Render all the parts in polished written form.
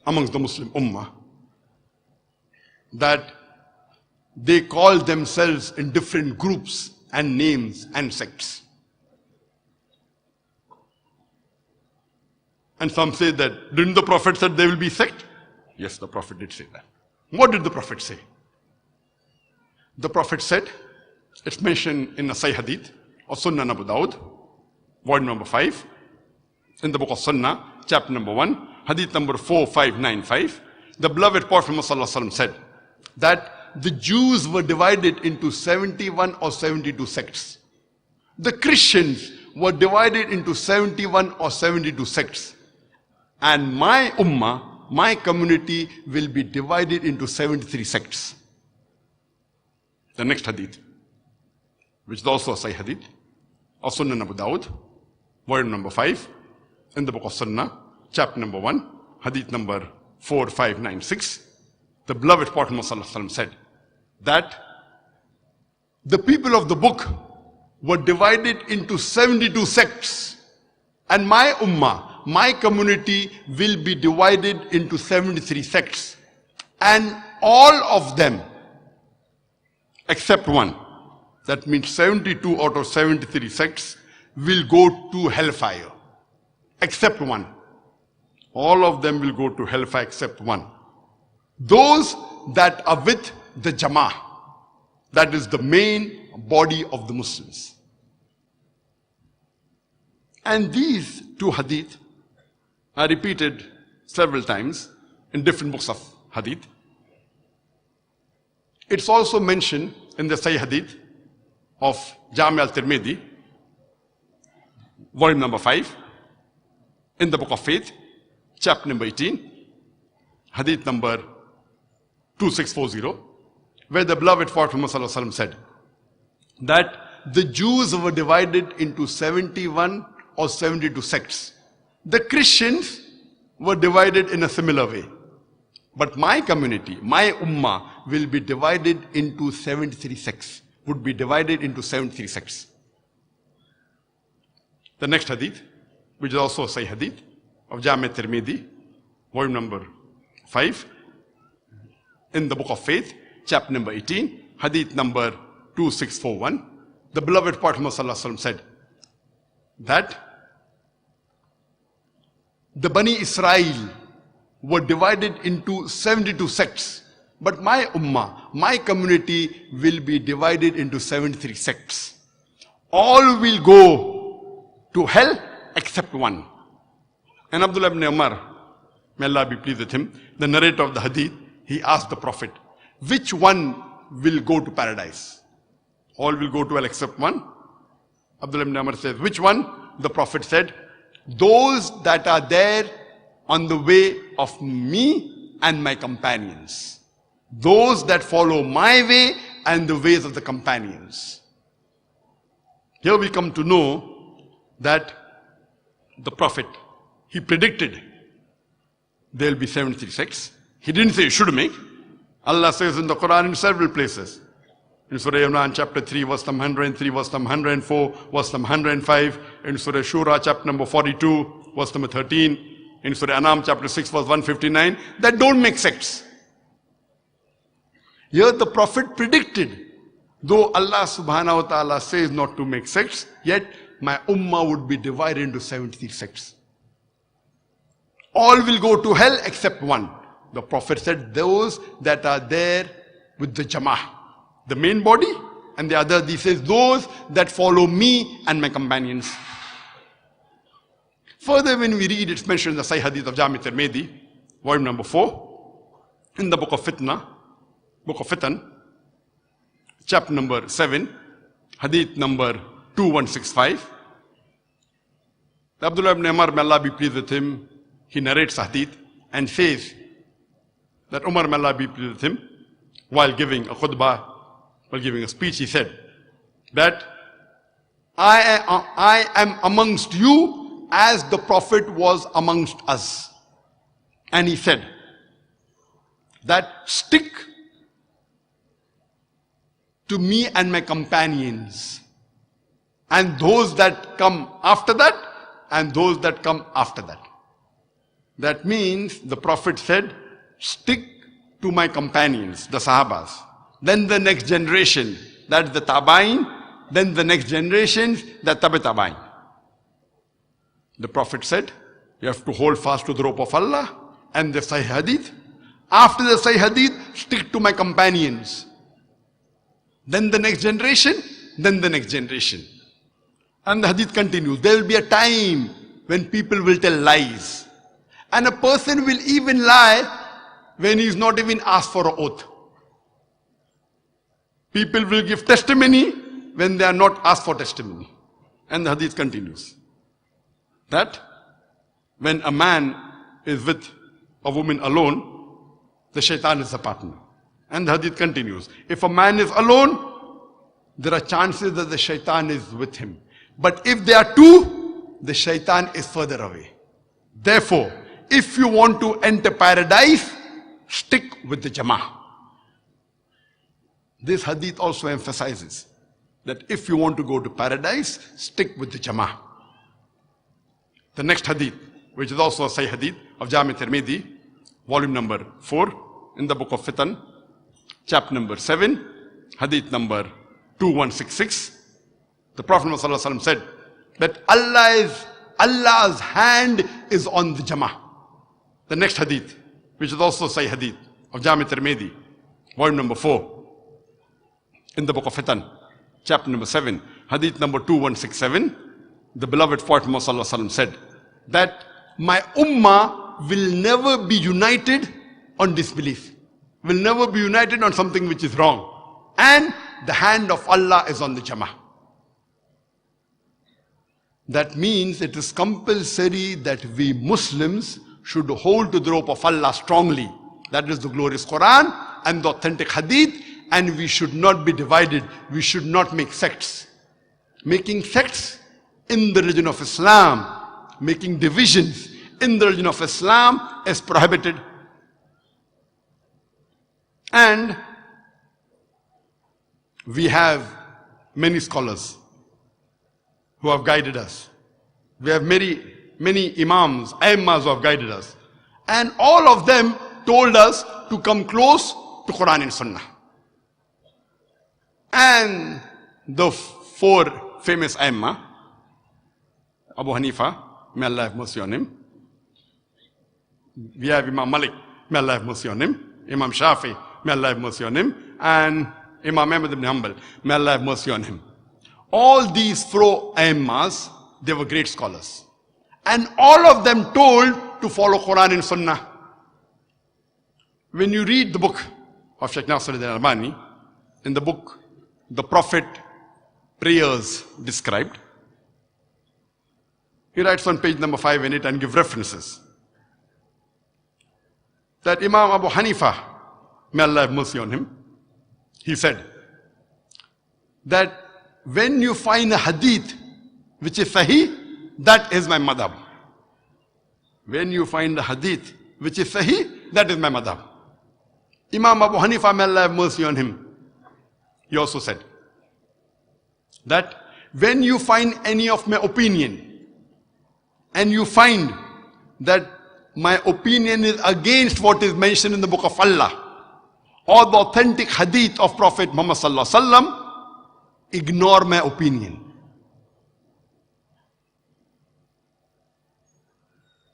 amongst the Muslim Ummah that they call themselves in different groups and names and sects. And some say that, didn't the Prophet said there will be sect? Yes, the Prophet did say that. What did the Prophet say? The Prophet said, it's mentioned in the Sahih Hadith of Sunnah Abu Dawud, volume number 5, in the book of Sunnah, chapter number 1, Hadith number 4595. The beloved Prophet Muhammad said that the Jews were divided into 71 or 72 sects. The Christians were divided into 71 or 72 sects. And my ummah, my community will be divided into 73 sects. The next hadith, which is also a Sahih hadith, of Sunnah Abu Dawud, volume number 5, in the book of Sunnah, chapter number 1, hadith number 4596. The beloved Prophet Muhammad said that the people of the book were divided into 72 sects, and my ummah, my community will be divided into 73 sects, and all of them except one, that means 72 out of 73 sects will go to hellfire, except one. All of them will go to hellfire except one. Those that are with the Jama'ah, that is the main body of the Muslims. And these two hadith are repeated several times in different books of hadith. It's also mentioned in the Sahih hadith of Jama'Ah al-Tirmidhi, volume number 5, in the book of faith, chapter number 18, hadith number 2640, where the beloved Prophet Muhammad said that the Jews were divided into 71 or 72 sects. The Christians were divided in a similar way. But my community, my ummah, will be divided into 73 sects, would be divided into 73 sects. The next hadith, which is also a Sahih hadith of Jama'Ah Tirmidhi, volume number 5, in the book of faith, chapter number 18, hadith number 2641, the beloved Prophet Muhammad said that the Bani Israel were divided into 72 sects, but my ummah, my community will be divided into 73 sects. All will go to hell except one. And Abdullah ibn Umar, may Allah be pleased with him, the narrator of the hadith, he asked the Prophet, which one will go to paradise? All will go to hell except one. Abdullah ibn Umar says, which one? The Prophet said, those that are there on the way of me and my companions. Those that follow my way and the ways of the companions. Here we come to know that the Prophet, he predicted there will be 73 sects. He didn't say you should make. Allah says in the Quran in several places. In Surah Imran chapter 3 verse number 103, verse number 104, verse number 105. In Surah Shura chapter number 42, verse number 13. In Surah Anam chapter 6 verse 159, that don't make sects. Here the Prophet predicted, though Allah subhanahu wa ta'ala says not to make sects, yet my ummah would be divided into 73 sects. All will go to hell except one. The Prophet said those that are there with the Jama'ah, the main body, and the other, he says those that follow me and my companions. Further, when we read, it's mentioned in the Sahih Hadith of Jama'Ah Tirmidhi, volume number 4, in the book of Fitan, chapter number 7, Hadith number 2165. Abdullah ibn Umar, may Allah be pleased with him, he narrates Hadith and says that Umar, may Allah be pleased with him, while giving a khutbah, while giving a speech, he said that I am amongst you as the Prophet was amongst us. And he said that stick to me and my companions, and those that come after that, and those that come after that. That means the Prophet said, stick to my companions, the Sahabas. Then the next generation, that's the Tabain. Then the next generations, the Tabi Tabain. The Prophet said, you have to hold fast to the rope of Allah and the Sahih Hadith. After the Sahih Hadith, stick to my companions. Then the next generation, then the next generation. And the Hadith continues. There will be a time when people will tell lies. And a person will even lie when he is not even asked for an oath. People will give testimony when they are not asked for testimony. And the Hadith continues. That when a man is with a woman alone, the shaitan is the partner. And the Hadith continues. If a man is alone, there are chances that the shaitan is with him. But if there are two, the shaitan is further away. Therefore, if you want to enter paradise, stick with the Jama'ah. This Hadith also emphasizes that if you want to go to paradise, stick with the Jama'ah. The next Hadith, which is also a Sahih Hadith of Jama'ah Tirmidhi, volume number 4, in the book of Fitan, chapter number 7, Hadith number 2166. The Prophet ﷺ said that Allah's hand is on the Jama'ah. The next Hadith, which is also Sahih Hadith of Jama'ah Tirmidhi, volume number 4, in the book of Fitan, chapter number 7, Hadith number 2167, the beloved Prophet ﷺ said that my ummah will never be united on disbelief, will never be united on something which is wrong. And the hand of Allah is on the Jama'ah. That means it is compulsory that we Muslims should hold to the rope of Allah strongly. That is the glorious Quran and the authentic Hadith. And we should not be divided. We should not make sects. Making sects in the religion of Islam, making divisions in the religion of Islam is prohibited. And we have many scholars who have guided us. We have many imams, aimmas who have guided us. And all of them told us to come close to Quran and Sunnah. And the four famous aimma, Abu Hanifa, may Allah have mercy on him. We have Imam Malik, may Allah have mercy on him. Imam Shafi, may Allah have mercy on him. And Imam Ahmad ibn Hanbal, may Allah have mercy on him. All these four aimmas, they were great scholars. And all of them told to follow Quran and Sunnah. When you read the book of Shaykh Nasiruddin Albani, in the book, The Prophet Prayers Described, he writes on page number 5 in it and gives references. That Imam Abu Hanifa, may Allah have mercy on him, he said that when you find a hadith which is sahih, that is my madhab. When you find a hadith which is sahih, that is my madhab. Imam Abu Hanifa, may Allah have mercy on him, he also said that when you find any of my opinion and you find that my opinion is against what is mentioned in the book of Allah or the authentic hadith of Prophet Muhammad sallallahu alaihi wasallam, ignore my opinion.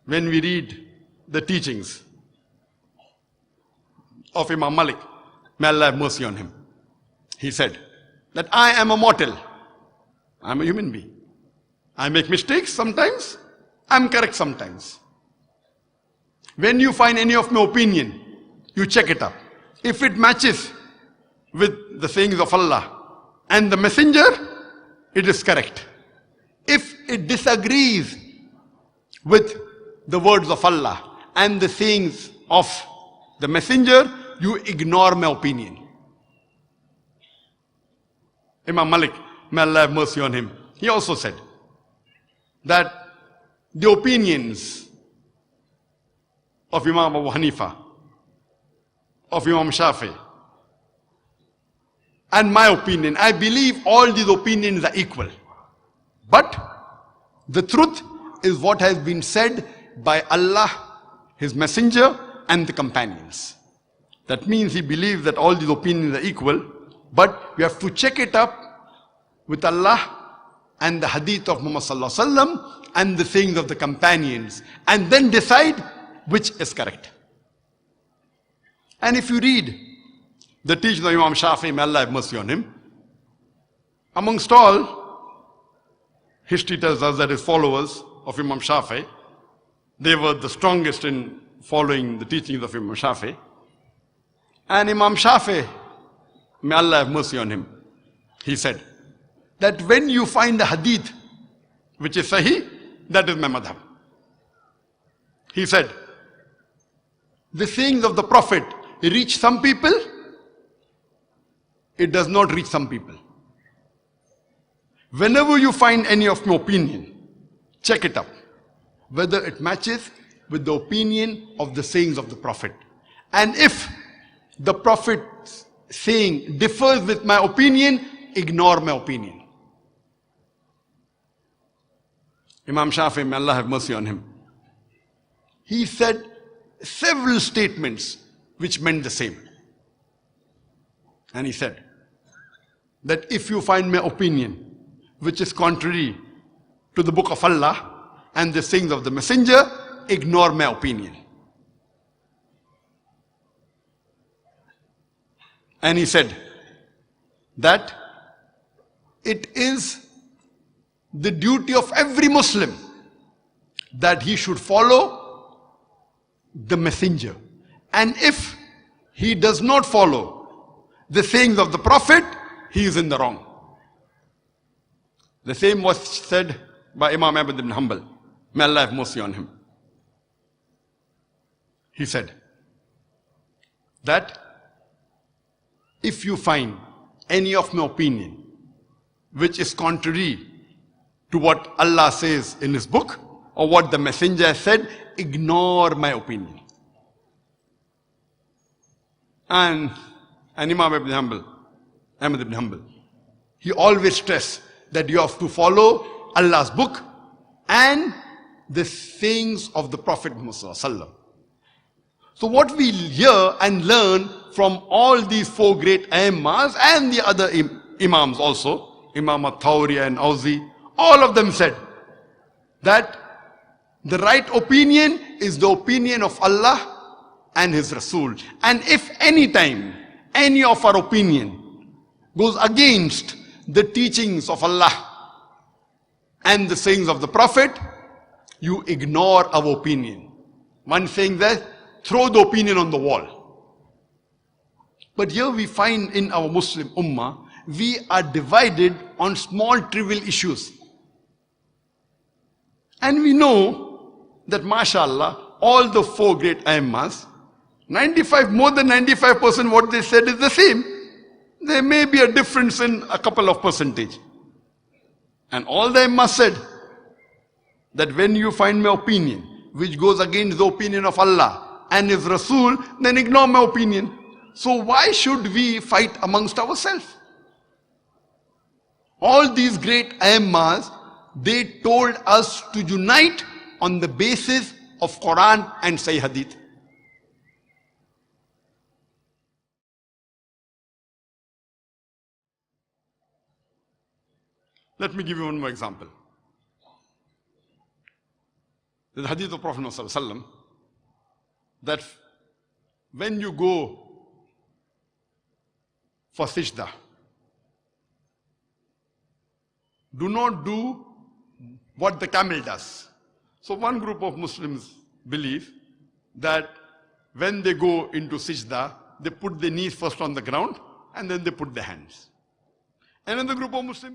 When we read the teachings of Imam Malik, may Allah have mercy on him, he said that I am a mortal. I am a human being. I make mistakes sometimes. I am correct sometimes. When you find any of my opinion, you check it up. If it matches with the sayings of Allah and the Messenger, it is correct. If it disagrees with the words of Allah and the sayings of the Messenger, you ignore my opinion. Imam Malik, may Allah have mercy on him, he also said that the opinions of Imam Abu Hanifa, of Imam Shafi, and my opinion, I believe all these opinions are equal. But the truth is what has been said by Allah his messenger, and the companions. That means he believes that all these opinions are equal, but we have to check it up with Allah and the hadith of Muhammad sallallahu alaihi wasallam and the sayings of the companions, and then decide which is correct. And if you read the teaching of Imam Shafi'i, may Allah have mercy on him, amongst all, history tells us that his followers of Imam Shafi'i, they were the strongest in following the teachings of Imam Shafi'i. And Imam Shafi'i, may Allah have mercy on him, he said that when you find a hadith which is sahih, that is my madhab. He said, the sayings of the Prophet reach some people, it does not reach some people. Whenever you find any of my opinion, check it up, whether it matches with the opinion of the sayings of the Prophet. And if the Prophet's saying differs with my opinion, ignore my opinion. Imam Shafi'i, may Allah have mercy on him, he said several statements which meant the same. And he said that if you find my opinion which is contrary to the book of Allah and the sayings of the messenger, ignore my opinion. And he said that it is the duty of every Muslim that he should follow the messenger. And if he does not follow the sayings of the Prophet, he is in the wrong. The same was said by Imam Ahmad ibn Hanbal. May Allah have mercy on him. He said that if you find any of my opinion which is contrary to what Allah says in his book or what the messenger has said, ignore my opinion. And Imam Ahmad ibn Hanbal, he always stressed that you have to follow Allah's book and the sayings of the Prophet Muhammad sallallahu alaihi wasallam. So what we hear and learn from all these four great A'immahs and the other Imams also, Imam al-Thawri and Auzi, all of them said that the right opinion is the opinion of Allah and His Rasul. And if any time any of our opinion goes against the teachings of Allah and the sayings of the Prophet, you ignore our opinion. One saying that, throw the opinion on the wall. But here we find in our Muslim Ummah, we are divided on small trivial issues. And we know that, mashallah, all the four great A'immahs, more than 95% what they said is the same. There may be a difference in a couple of percentage. And all the A'immahs said that when you find my opinion which goes against the opinion of Allah and His Rasul, then ignore my opinion. So why should we fight amongst ourselves? All these great A'immahs, they told us to unite on the basis of Quran and Sahih Hadith. Let me give you one more example. The Hadith of Prophet ﷺ, that when you go for sajda, do not do what the camel does. So one group of Muslims believe that when they go into sajda, they put their knees first on the ground and then they put their hands. Another group of Muslims